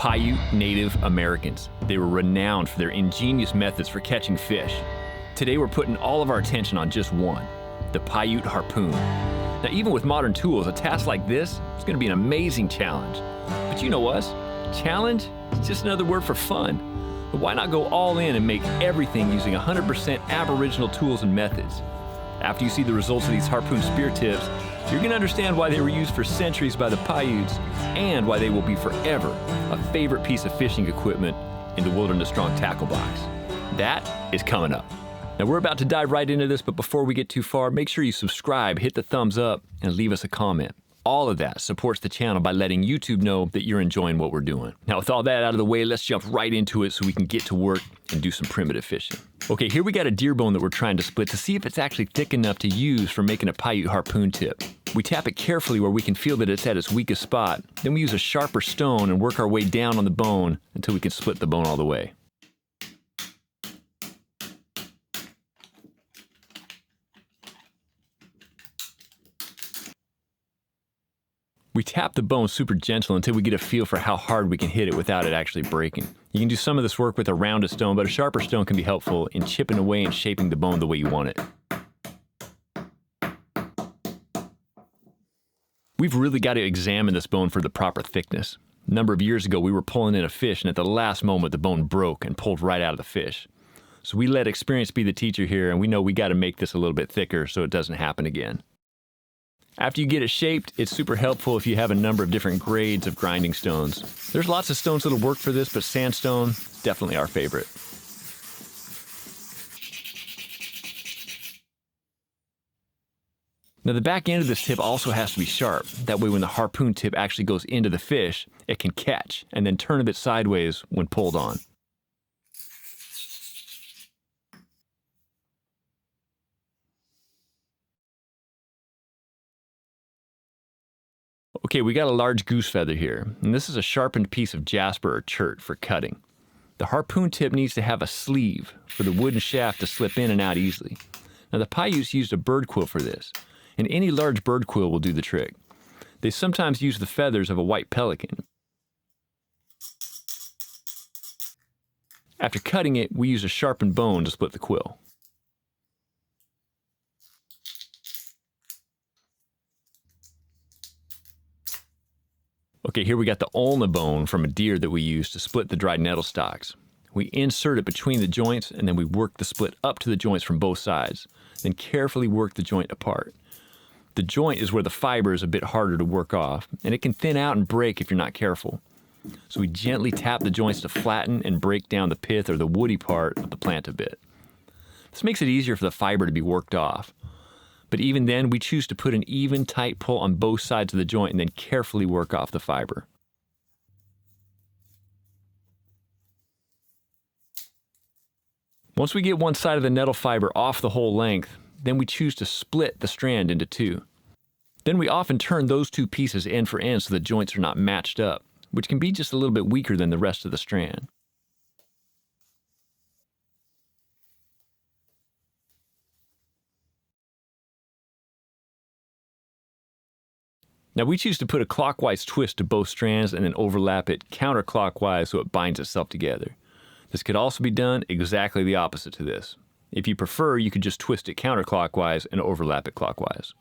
Paiute Native Americans. They were renowned for their ingenious methods for catching fish. Today we're putting all of our attention on just one, the Paiute harpoon. Now even with modern tools, a task like this is going to be an amazing challenge. But you know us, challenge is just another word for fun. But why not go all in and make everything using 100% Aboriginal tools and methods? After you see the results of these Harpoon Spear tips, you're going to understand why they were used for centuries by the Paiutes and why they will be forever a favorite piece of fishing equipment in the Wilderness Strong tackle box. That is coming up. Now we're about to dive right into this, but before we get too far, make sure you subscribe, hit the thumbs up, and leave us a comment. All of that supports the channel by letting YouTube know that you're enjoying what we're doing. Now with all that out of the way, let's jump right into it so we can get to work and do some primitive fishing. Okay, here we got a deer bone that we're trying to split to see if it's actually thick enough to use for making a Paiute harpoon tip. We tap it carefully where we can feel that it's at its weakest spot. Then we use a sharper stone and work our way down on the bone until we can split the bone all the way. We tap the bone super gentle until we get a feel for how hard we can hit it without it actually breaking. You can do some of this work with a rounded stone, but a sharper stone can be helpful in chipping away and shaping the bone the way you want it. We've really got to examine this bone for the proper thickness. A number of years ago, we were pulling in a fish, and at the last moment, the bone broke and pulled right out of the fish. So we let experience be the teacher here, and we know we got to make this a little bit thicker so it doesn't happen again. After you get it shaped, it's super helpful if you have a number of different grades of grinding stones. There's lots of stones that'll work for this, but sandstone, definitely our favorite. Now the back end of this tip also has to be sharp. That way when the harpoon tip actually goes into the fish, it can catch and then turn a bit sideways when pulled on. Okay, we got a large goose feather here, and this is a sharpened piece of jasper or chert for cutting. The harpoon tip needs to have a sleeve for the wooden shaft to slip in and out easily. Now the Paiutes used a bird quill for this, and any large bird quill will do the trick. They sometimes use the feathers of a white pelican. After cutting it, we use a sharpened bone to split the quill. Okay, here we got the ulna bone from a deer that we use to split the dried nettle stalks. We insert it between the joints and then we work the split up to the joints from both sides, then carefully work the joint apart. The joint is where the fiber is a bit harder to work off, and it can thin out and break if you're not careful. So we gently tap the joints to flatten and break down the pith or the woody part of the plant a bit. This makes it easier for the fiber to be worked off. But even then, we choose to put an even, tight pull on both sides of the joint and then carefully work off the fiber. Once we get one side of the nettle fiber off the whole length, then we choose to split the strand into two. Then we often turn those two pieces end for end so the joints are not matched up, which can be just a little bit weaker than the rest of the strand. Now we choose to put a clockwise twist to both strands and then overlap it counterclockwise so it binds itself together. This could also be done exactly the opposite to this. If you prefer, you could just twist it counterclockwise and overlap it clockwise.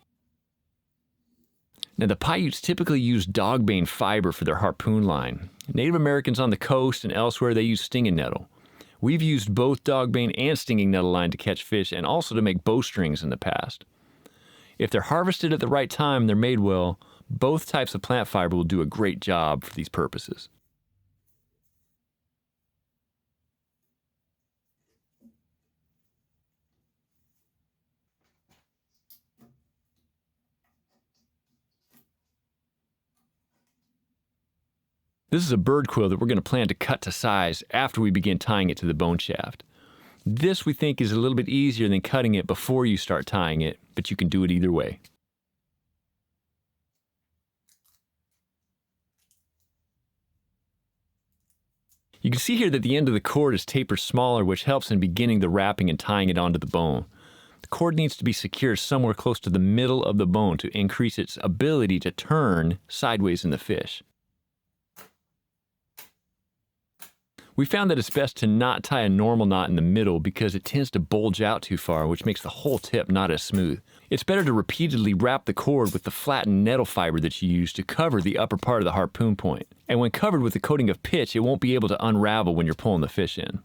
Now the Paiutes typically use dogbane fiber for their harpoon line. Native Americans on the coast and elsewhere, they use stinging nettle. We've used both dogbane and stinging nettle line to catch fish and also to make bowstrings in the past. If they're harvested at the right time and they're made well, both types of plant fiber will do a great job for these purposes. This is a bird quill that we're going to plan to cut to size after we begin tying it to the bone shaft. This we think is a little bit easier than cutting it before you start tying it, but you can do it either way. You can see here that the end of the cord is tapered smaller, which helps in beginning the wrapping and tying it onto the bone. The cord needs to be secured somewhere close to the middle of the bone to increase its ability to turn sideways in the fish. We found that it's best to not tie a normal knot in the middle because it tends to bulge out too far, which makes the whole tip not as smooth. It's better to repeatedly wrap the cord with the flattened nettle fiber that you use to cover the upper part of the harpoon point. And when covered with a coating of pitch, it won't be able to unravel when you're pulling the fish in.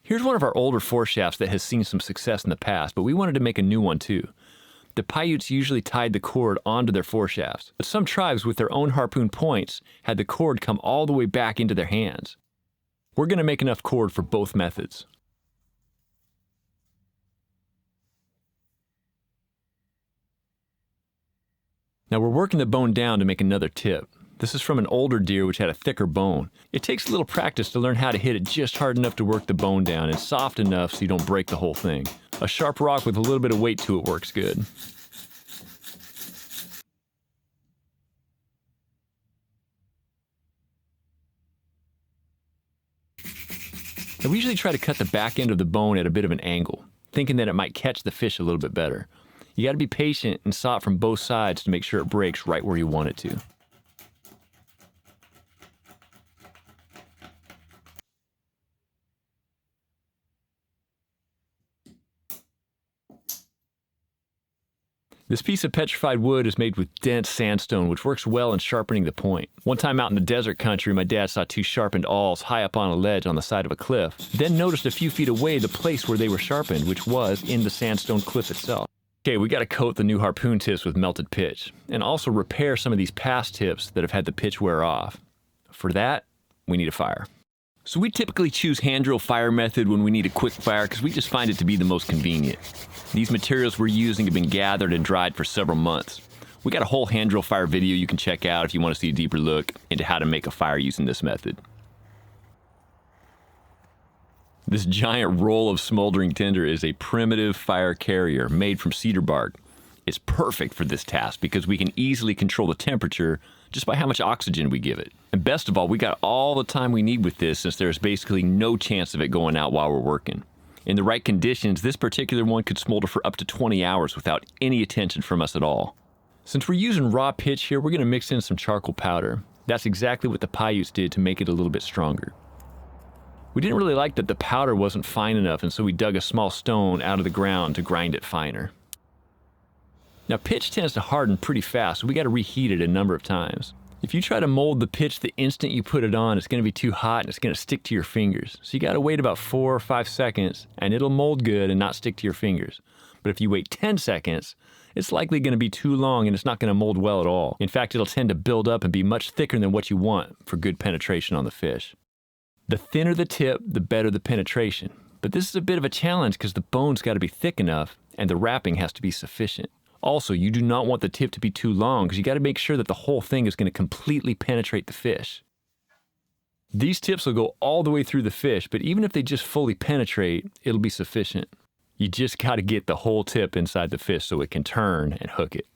Here's one of our older foreshafts that has seen some success in the past, but we wanted to make a new one too. The Paiutes usually tied the cord onto their foreshafts, but some tribes with their own harpoon points had the cord come all the way back into their hands. We're going to make enough cord for both methods. Now we're working the bone down to make another tip. This is from an older deer which had a thicker bone. It takes a little practice to learn how to hit it just hard enough to work the bone down and soft enough so you don't break the whole thing. A sharp rock with a little bit of weight to it works good. Now we usually try to cut the back end of the bone at a bit of an angle, thinking that it might catch the fish a little bit better. You got to be patient and saw it from both sides to make sure it breaks right where you want it to. This piece of petrified wood is made with dense sandstone, which works well in sharpening the point. One time out in the desert country, my dad saw two sharpened awls high up on a ledge on the side of a cliff, then noticed a few feet away the place where they were sharpened, which was in the sandstone cliff itself. Okay, we got to coat the new harpoon tips with melted pitch, and also repair some of these past tips that have had the pitch wear off. For that, we need a fire. So we typically choose hand drill fire method when we need a quick fire because we just find it to be the most convenient. These materials we're using have been gathered and dried for several months. We got a whole hand drill fire video you can check out if you want to see a deeper look into how to make a fire using this method. This giant roll of smoldering tinder is a primitive fire carrier made from cedar bark. It's perfect for this task because we can easily control the temperature just by how much oxygen we give it. And best of all, we got all the time we need with this since there's basically no chance of it going out while we're working. In the right conditions, this particular one could smolder for up to 20 hours without any attention from us at all. Since we're using raw pitch here, we're going to mix in some charcoal powder. That's exactly what the Paiutes did to make it a little bit stronger. We didn't really like that the powder wasn't fine enough, and so we dug a small stone out of the ground to grind it finer. Now pitch tends to harden pretty fast, so we got to reheat it a number of times. If you try to mold the pitch the instant you put it on, it's going to be too hot and it's going to stick to your fingers. So you got to wait about 4 or 5 seconds and it'll mold good and not stick to your fingers. But if you wait 10 seconds, it's likely going to be too long and it's not going to mold well at all. In fact, it'll tend to build up and be much thicker than what you want for good penetration on the fish. The thinner the tip, the better the penetration. But this is a bit of a challenge because the bone's got to be thick enough and the wrapping has to be sufficient. Also, you do not want the tip to be too long because you got to make sure that the whole thing is going to completely penetrate the fish. These tips will go all the way through the fish, but even if they just fully penetrate, it'll be sufficient. You just got to get the whole tip inside the fish so it can turn and hook it.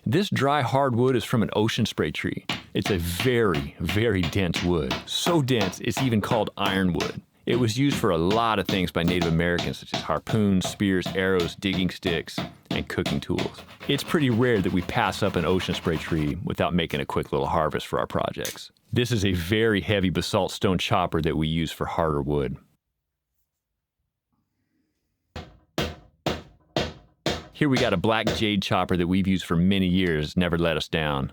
This dry hardwood is from an ocean spray tree. It's a very, very dense wood. So dense, it's even called ironwood. It was used for a lot of things by Native Americans, such as harpoons, spears, arrows, digging sticks, and cooking tools. It's pretty rare that we pass up an ocean spray tree without making a quick little harvest for our projects. This is a very heavy basalt stone chopper that we use for harder wood. Here we got a black jade chopper that we've used for many years, never let us down.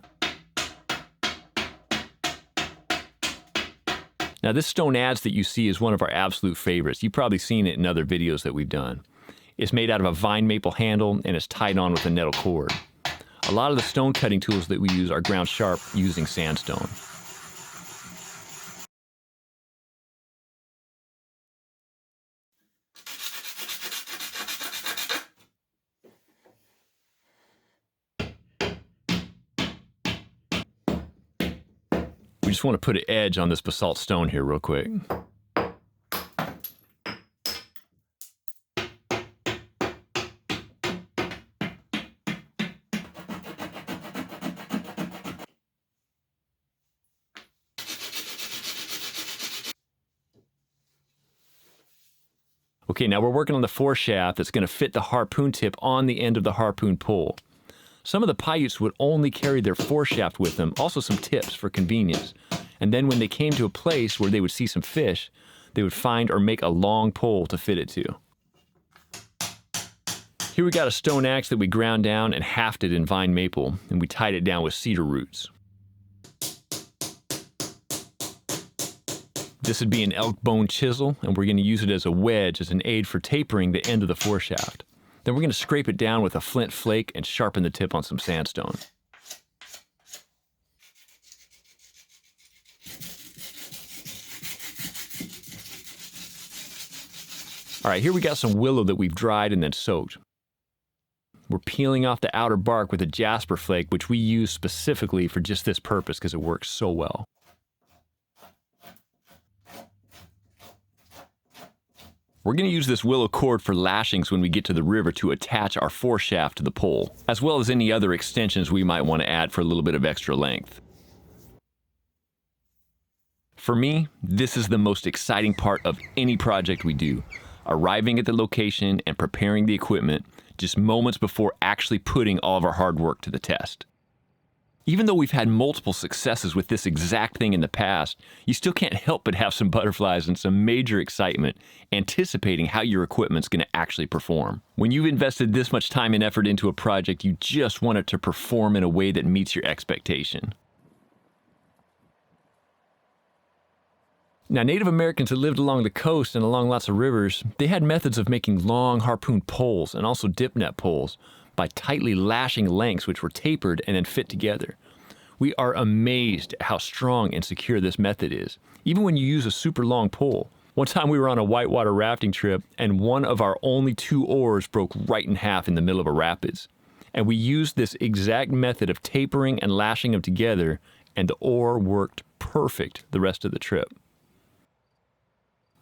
Now this stone adze that you see is one of our absolute favorites. You've probably seen it in other videos that we've done. It's made out of a vine maple handle and it's tied on with a nettle cord. A lot of the stone cutting tools that we use are ground sharp using sandstone. We just want to put an edge on this basalt stone here real quick. Okay, now we're working on the foreshaft that's going to fit the harpoon tip on the end of the harpoon pole. Some of the Paiutes would only carry their foreshaft with them, also some tips for convenience. And then when they came to a place where they would see some fish, they would find or make a long pole to fit it to. Here we got a stone axe that we ground down and hafted in vine maple, and we tied it down with cedar roots. This would be an elk bone chisel, and we're going to use it as a wedge as an aid for tapering the end of the foreshaft. Then we're going to scrape it down with a flint flake and sharpen the tip on some sandstone. All right, here we got some willow that we've dried and then soaked. We're peeling off the outer bark with a jasper flake, which we use specifically for just this purpose because it works so well. We're going to use this willow cord for lashings when we get to the river to attach our foreshaft to the pole, as well as any other extensions we might want to add for a little bit of extra length. For me, this is the most exciting part of any project we do. Arriving at the location and preparing the equipment just moments before actually putting all of our hard work to the test. Even though we've had multiple successes with this exact thing in the past, you still can't help but have some butterflies and some major excitement anticipating how your equipment's going to actually perform. When you've invested this much time and effort into a project, you just want it to perform in a way that meets your expectation. Now, Native Americans that lived along the coast and along lots of rivers, they had methods of making long harpoon poles and also dip net poles by tightly lashing lengths which were tapered and then fit together. We are amazed at how strong and secure this method is, even when you use a super long pole. One time we were on a whitewater rafting trip and one of our only 2 oars broke right in half in the middle of a rapids. And we used this exact method of tapering and lashing them together, and the oar worked perfect the rest of the trip.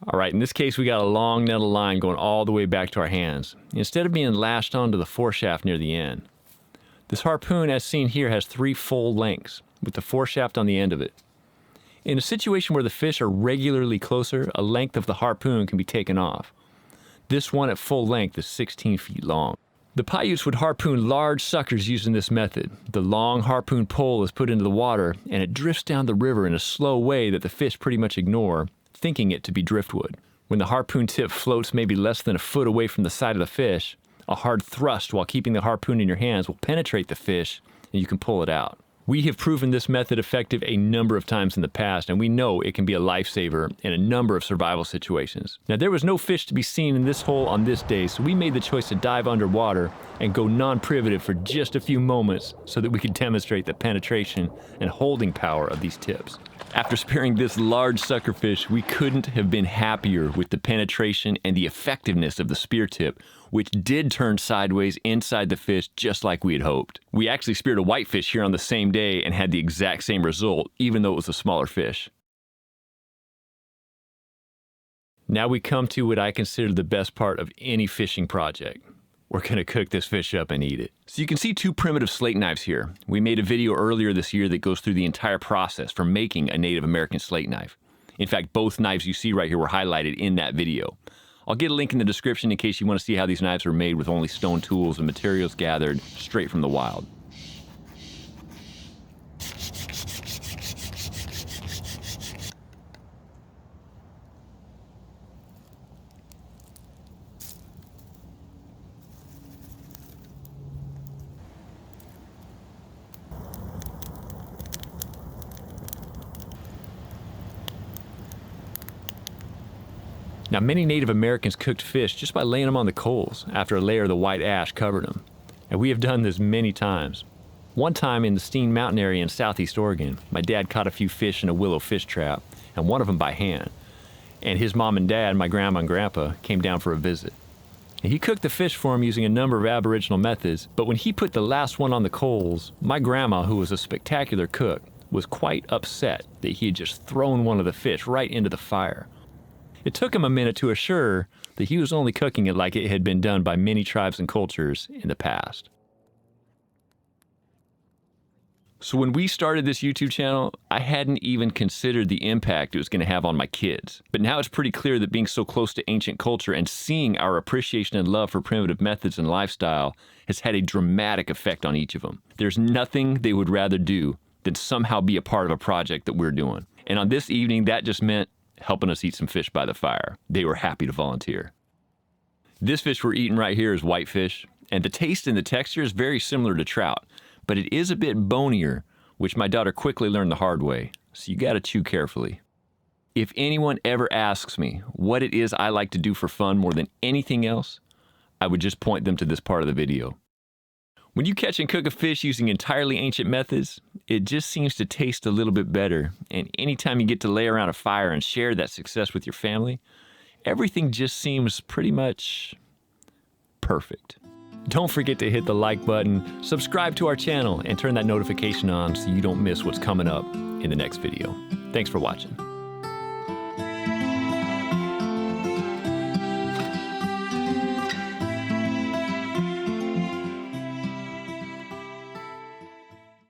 All right, in this case, we got a long nettle line going all the way back to our hands, instead of being lashed onto the foreshaft near the end. This harpoon, as seen here, has 3 full lengths, with the foreshaft on the end of it. In a situation where the fish are regularly closer, a length of the harpoon can be taken off. This one at full length is 16 feet long. The Paiutes would harpoon large suckers using this method. The long harpoon pole is put into the water, and it drifts down the river in a slow way that the fish pretty much ignore, thinking it to be driftwood. When the harpoon tip floats maybe less than a foot away from the side of the fish, a hard thrust while keeping the harpoon in your hands will penetrate the fish and you can pull it out. We have proven this method effective a number of times in the past, and we know it can be a lifesaver in a number of survival situations. Now, there was no fish to be seen in this hole on this day, so we made the choice to dive underwater and go non-privative for just a few moments so that we could demonstrate the penetration and holding power of these tips. After spearing this large suckerfish, we couldn't have been happier with the penetration and the effectiveness of the spear tip, which did turn sideways inside the fish just like we had hoped. We actually speared a whitefish here on the same day and had the exact same result, even though it was a smaller fish. Now we come to what I consider the best part of any fishing project. We're going to cook this fish up and eat it. So you can see 2 primitive slate knives here. We made a video earlier this year that goes through the entire process for making a Native American slate knife. In fact, both knives you see right here were highlighted in that video. I'll get a link in the description in case you want to see how these knives were made with only stone tools and materials gathered straight from the wild. Now, many Native Americans cooked fish just by laying them on the coals after a layer of the white ash covered them. And we have done this many times. One time in the Steen Mountain area in southeast Oregon, my dad caught a few fish in a willow fish trap, and one of them by hand. And his mom and dad, my grandma and grandpa, came down for a visit. And he cooked the fish for him using a number of Aboriginal methods, but when he put the last one on the coals, my grandma, who was a spectacular cook, was quite upset that he had just thrown one of the fish right into the fire. It took him a minute to assure that he was only cooking it like it had been done by many tribes and cultures in the past. So when we started this YouTube channel, I hadn't even considered the impact it was going to have on my kids. But now it's pretty clear that being so close to ancient culture and seeing our appreciation and love for primitive methods and lifestyle has had a dramatic effect on each of them. There's nothing they would rather do than somehow be a part of a project that we're doing. And on this evening, that just meant helping us eat some fish by the fire. They were happy to volunteer. This fish we're eating right here is whitefish, and the taste and the texture is very similar to trout, but it is a bit bonier, which my daughter quickly learned the hard way, so you gotta chew carefully. If anyone ever asks me what it is I like to do for fun more than anything else, I would just point them to this part of the video. When you catch and cook a fish using entirely ancient methods, it just seems to taste a little bit better, and anytime you get to lay around a fire and share that success with your family, everything just seems pretty much perfect. Don't forget to hit the like button, subscribe to our channel, and turn that notification on so you don't miss what's coming up in the next video. Thanks for watching.